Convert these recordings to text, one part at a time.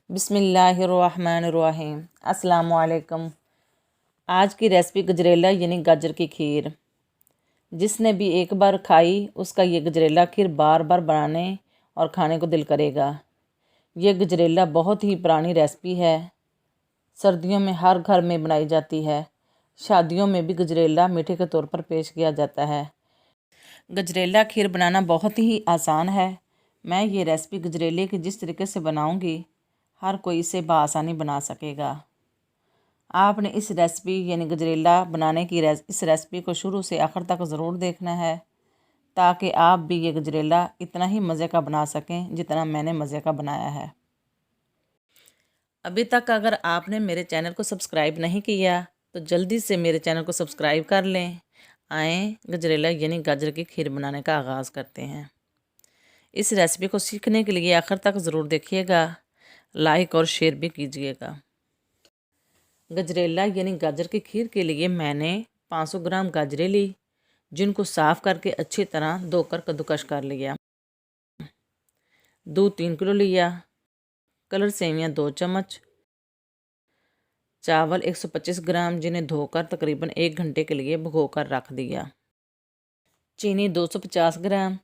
बिस्मिल्लाहिर्रहमानिर्रहीम। अस्सलामुअलैकुम। आज की रेसिपी गजरेला यानी गाजर की खीर। जिसने भी एक बार खाई उसका ये गजरेला खीर बार बार बनाने और खाने को दिल करेगा। ये गजरेला बहुत ही पुरानी रेसिपी है। सर्दियों में हर घर में बनाई जाती है। शादियों में भी गजरेला मीठे के तौर पर पेश किया जाता है। गजरेला खीर बनाना बहुत ही आसान है। मैं ये रेसिपी गजरेले की जिस तरीके से बनाऊंगी हर कोई इसे बआसानी बना सकेगा। आपने इस रेसिपी यानी गजरेला बनाने की इस रेसिपी को शुरू से आखिर तक ज़रूर देखना है ताकि आप भी ये गजरेला इतना ही मज़े का बना सकें जितना मैंने मज़े का बनाया है। अभी तक अगर आपने मेरे चैनल को सब्सक्राइब नहीं किया तो जल्दी से मेरे चैनल को सब्सक्राइब कर लें। आएँ गजरेला यानी गाजर की खीर बनाने का आगाज़ करते हैं। इस रेसिपी को सीखने के लिए आखिर तक ज़रूर देखिएगा, लाइक और शेयर भी कीजिएगा। गजरेला यानी गाजर की खीर के लिए मैंने 500 ग्राम गाजरें ली, जिनको साफ़ करके अच्छी तरह धोकर कद्दूकस कर लिया। दूध 3 किलो लिया। कलर सेवियाँ 2 चम्मच। चावल 125 ग्राम, जिन्हें धोकर तकरीबन 1 घंटे के लिए भिगोकर रख दिया। चीनी 250 ग्राम।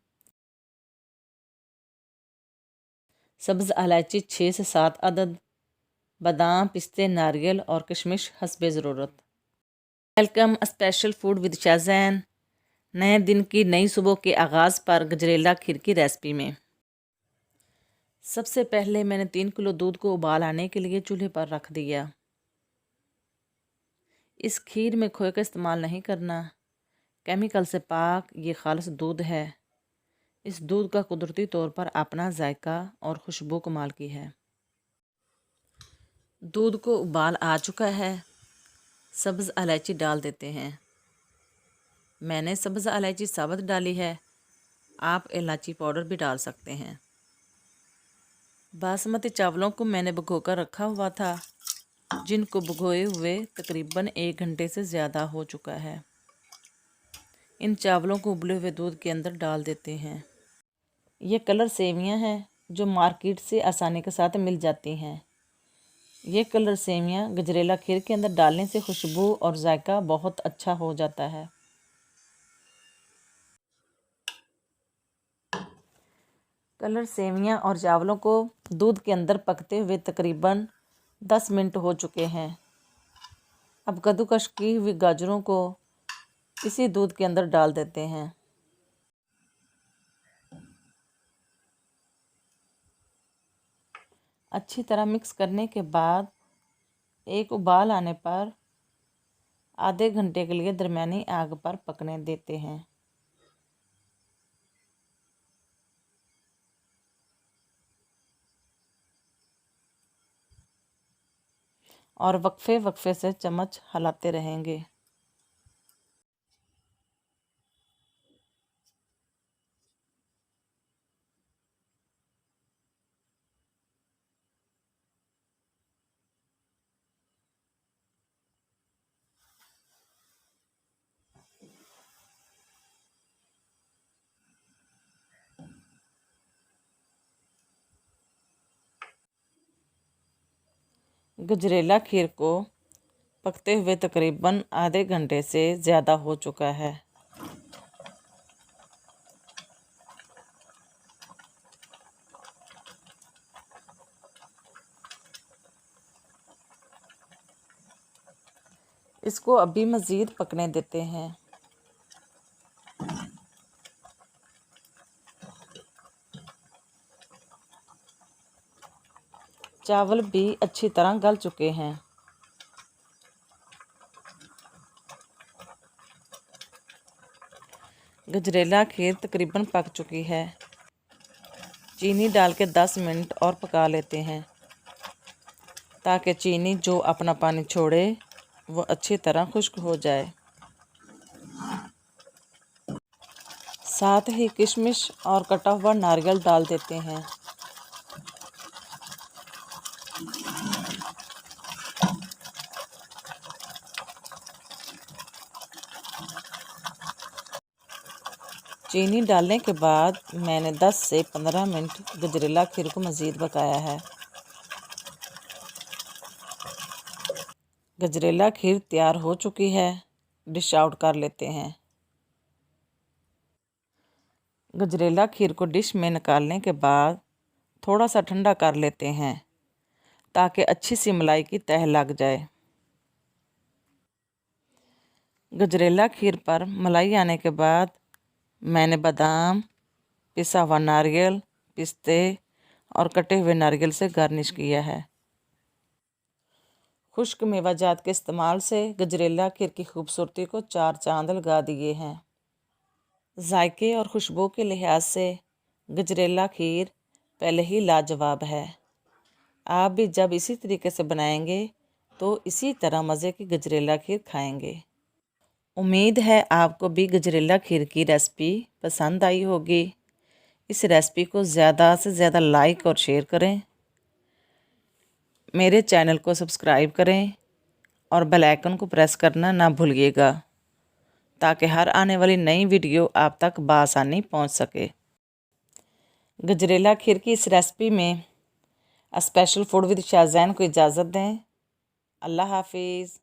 सब्ज़ इलायची 6 से 7 अदद। बादाम, पिस्ते, नारियल और किशमिश हस्बे ज़रूरत। Welcome special food with Shahzain. नए दिन की नई सुबह के आगाज़ पर गजरेला खीर की रेसिपी में सबसे पहले मैंने 3 किलो दूध को उबाल आने के लिए चूल्हे पर रख दिया। इस खीर में खोए का इस्तेमाल नहीं करना, केमिकल से पाक ये खालिस दूध है। इस दूध का कुदरती तौर पर अपना जायका और खुशबू कमाल की है। दूध को उबाल आ चुका है। सब्ज़ इलायची डाल देते हैं। मैंने सब्ज़ इलायची साबुत डाली है, आप इलायची पाउडर भी डाल सकते हैं। बासमती चावलों को मैंने भिगोकर रखा हुआ था, जिनको भिगोए हुए तकरीबन 1 घंटे से ज़्यादा हो चुका है। इन चावलों को उबले हुए दूध के अंदर डाल देते हैं। ये कलर सेवियां हैं जो मार्केट से आसानी के साथ मिल जाती हैं। ये कलर सेवियां गजरेला खीर के अंदर डालने से खुशबू और जायका बहुत अच्छा हो जाता है। कलर सेवियां और चावलों को दूध के अंदर पकते हुए तकरीबन 10 मिनट हो चुके हैं। अब कद्दूकस की हुई गाजरों को इसी दूध के अंदर डाल देते हैं। अच्छी तरह मिक्स करने के बाद एक उबाल आने पर आधे घंटे के लिए दरमियानी आग पर पकने देते हैं। और वक्फे वक्फे से चम्मच हिलाते रहेंगे। गजरेला खीर को पकते हुए तकरीबन आधे घंटे से ज़्यादा हो चुका है। इसको अभी मज़ीद पकने देते हैं। चावल भी अच्छी तरह गल चुके हैं। गजरेला खीर तकरीबन पक चुकी है। चीनी डाल के 10 मिनट और पका लेते हैं ताकि चीनी जो अपना पानी छोड़े वो अच्छी तरह खुश्क हो जाए। साथ ही किशमिश और कटा हुआ नारियल डाल देते हैं। चीनी डालने के बाद मैंने 10 से 15 मिनट गजरेला खीर को मज़ीद पकाया है। गजरेला खीर तैयार हो चुकी है, डिश आउट कर लेते हैं। गजरेला खीर को डिश में निकालने के बाद थोड़ा सा ठंडा कर लेते हैं ताकि अच्छी सी मलाई की तह लग जाए। गजरेला खीर पर मलाई आने के बाद मैंने बादाम, पिसा हुआ नारियल, पिस्ते और कटे हुए नारियल से गार्निश किया है। खुश्क मेवा जात के इस्तेमाल से गजरेला खीर की खूबसूरती को चार चांद लगा दिए हैं। जायके और खुशबू के लिहाज से गजरेला खीर पहले ही लाजवाब है। आप भी जब इसी तरीके से बनाएंगे तो इसी तरह मज़े की गजरेला खीर खाएंगे। उम्मीद है आपको भी गजरेला खीर की रेसिपी पसंद आई होगी। इस रेसिपी को ज़्यादा से ज़्यादा लाइक और शेयर करें, मेरे चैनल को सब्सक्राइब करें और बेल आइकन को प्रेस करना ना भूलिएगा ताकि हर आने वाली नई वीडियो आप तक बआसानी पहुंच सके। गजरेला खीर की इस रेसिपी में स्पेशल फूड विद शाहज़ैन को इजाज़त दें। अल्लाह हाफिज़।